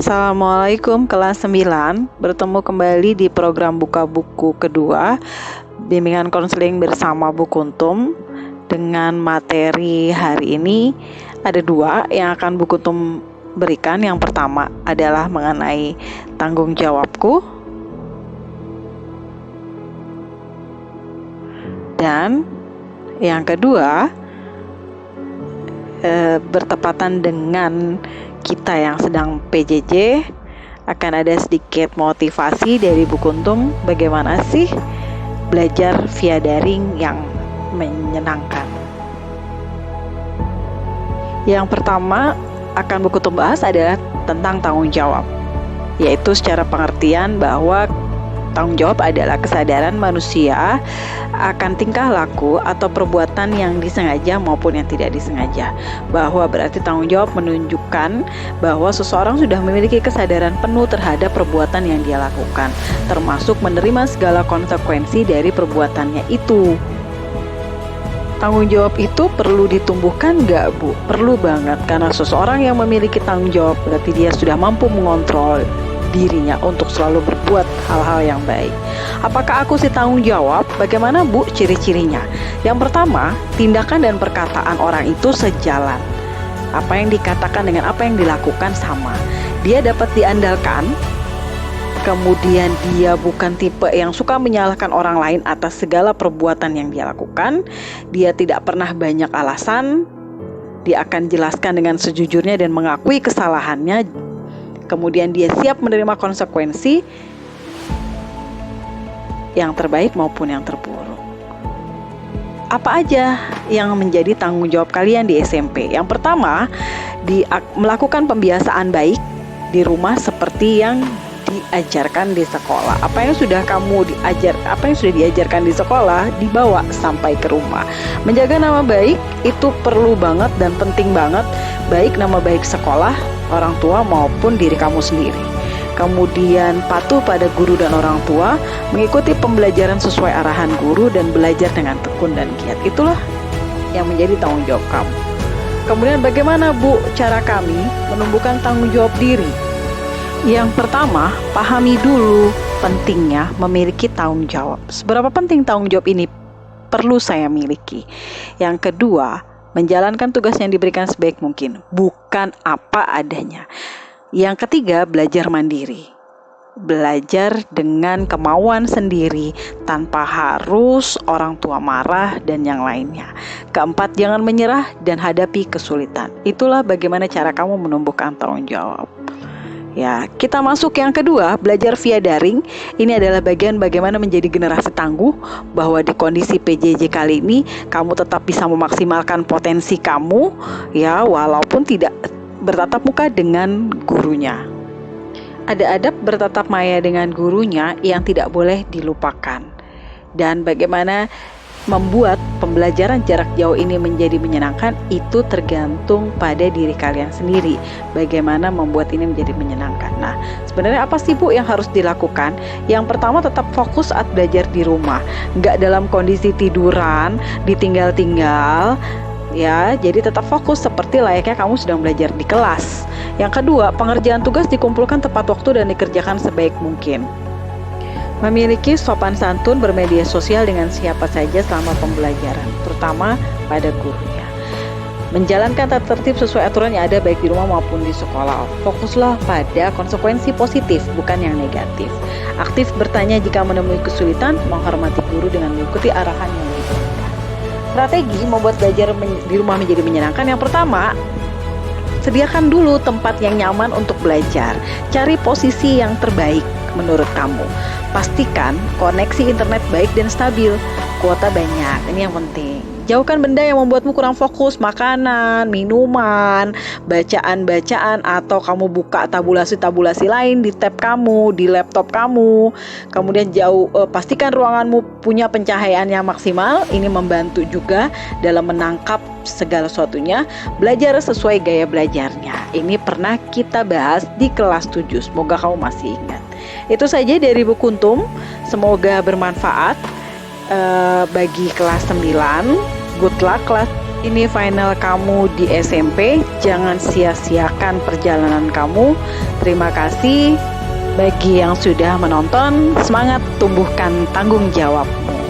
Assalamualaikum kelas 9. Bertemu kembali di program Buka Buku kedua Bimbingan Konseling bersama Bu Kuntum. Dengan materi hari ini ada dua yang akan Bu Kuntum berikan. Yang pertama adalah mengenai tanggung jawabku, dan yang kedua bertepatan dengan kita yang sedang PJJ, akan ada sedikit motivasi dari Bu Kuntum bagaimana sih belajar via daring yang menyenangkan. Yang pertama akan Bu Kuntum bahas adalah tentang tanggung jawab, yaitu secara pengertian bahwa tanggung jawab adalah kesadaran manusia akan tingkah laku atau perbuatan yang disengaja maupun yang tidak disengaja. Bahwa berarti tanggung jawab menunjukkan bahwa seseorang sudah memiliki kesadaran penuh terhadap perbuatan yang dia lakukan, termasuk menerima segala konsekuensi dari perbuatannya itu. Tanggung jawab itu perlu ditumbuhkan nggak, Bu? Perlu banget, karena seseorang yang memiliki tanggung jawab berarti dia sudah mampu mengontrol dirinya untuk selalu berbuat hal-hal yang baik. Apakah aku sih tanggung jawab? Bagaimana, Bu, ciri-cirinya? Yang pertama, tindakan dan perkataan orang itu sejalan. Apa yang dikatakan dengan apa yang dilakukan sama. Dia dapat diandalkan. Kemudian dia bukan tipe yang suka menyalahkan orang lain atas segala perbuatan yang dia lakukan. Dia tidak pernah banyak alasan. Dia akan jelaskan dengan sejujurnya dan mengakui kesalahannya. Kemudian dia siap menerima konsekuensi yang terbaik maupun yang terburuk. Apa aja yang menjadi tanggung jawab kalian di SMP? Yang pertama, melakukan pembiasaan baik di rumah seperti yang diajarkan di sekolah. Apa yang sudah diajarkan di sekolah dibawa sampai ke rumah. Menjaga nama baik itu perlu banget dan penting banget, baik nama baik sekolah, orang tua maupun diri kamu sendiri. Kemudian patuh pada guru dan orang tua, mengikuti pembelajaran sesuai arahan guru dan belajar dengan tekun dan giat. Itulah yang menjadi tanggung jawab kamu. Kemudian bagaimana, Bu, cara kami menumbuhkan tanggung jawab diri? Yang pertama, pahami dulu pentingnya memiliki tanggung jawab. Seberapa penting tanggung jawab ini perlu saya miliki. Yang kedua, menjalankan tugas yang diberikan sebaik mungkin, bukan apa adanya. Yang ketiga, belajar mandiri. Belajar dengan kemauan sendiri tanpa harus orang tua marah dan yang lainnya. Keempat, jangan menyerah dan hadapi kesulitan. Itulah bagaimana cara kamu menumbuhkan tanggung jawab. Ya, kita masuk yang kedua, belajar via daring. Ini adalah bagian bagaimana menjadi generasi tangguh, bahwa di kondisi PJJ kali ini kamu tetap bisa memaksimalkan potensi kamu, ya, walaupun tidak bertatap muka dengan gurunya. Ada adab bertatap maya dengan gurunya yang tidak boleh dilupakan. Dan bagaimana membuat pembelajaran jarak jauh ini menjadi menyenangkan itu tergantung pada diri kalian sendiri. Bagaimana membuat ini menjadi menyenangkan. Nah, sebenarnya apa sih, Bu, yang harus dilakukan? Yang pertama, tetap fokus saat belajar di rumah. Nggak dalam kondisi tiduran, ditinggal-tinggal. Ya, jadi tetap fokus seperti layaknya kamu sedang belajar di kelas. Yang kedua, pengerjaan tugas dikumpulkan tepat waktu dan dikerjakan sebaik mungkin. Memiliki sopan santun bermedia sosial dengan siapa saja selama pembelajaran, terutama pada gurunya. Menjalankan tata tertib sesuai aturan yang ada baik di rumah maupun di sekolah. Fokuslah pada konsekuensi positif, bukan yang negatif. Aktif bertanya jika menemui kesulitan, menghormati guru dengan mengikuti arahan yang diberikan. Strategi membuat belajar di rumah menjadi menyenangkan. Yang pertama, sediakan dulu tempat yang nyaman untuk belajar. Cari posisi yang terbaik menurut kamu. Pastikan koneksi internet baik dan stabil. Kuota banyak, ini yang penting. Jauhkan benda yang membuatmu kurang fokus, makanan, minuman, bacaan-bacaan, atau kamu buka tabulasi-tabulasi lain di tab kamu, di laptop kamu. Kemudian pastikan ruanganmu punya pencahayaan yang maksimal. Ini membantu juga dalam menangkap segala sesuatunya. Belajar sesuai gaya belajarnya. Ini pernah kita bahas di kelas 7. Semoga kamu masih ingat. Itu saja dari Bu Kuntum. Semoga bermanfaat bagi kelas 9. Good luck Ini final kamu di SMP, jangan sia-siakan perjalanan kamu. Terima kasih bagi yang sudah menonton, semangat tumbuhkan tanggung jawabmu.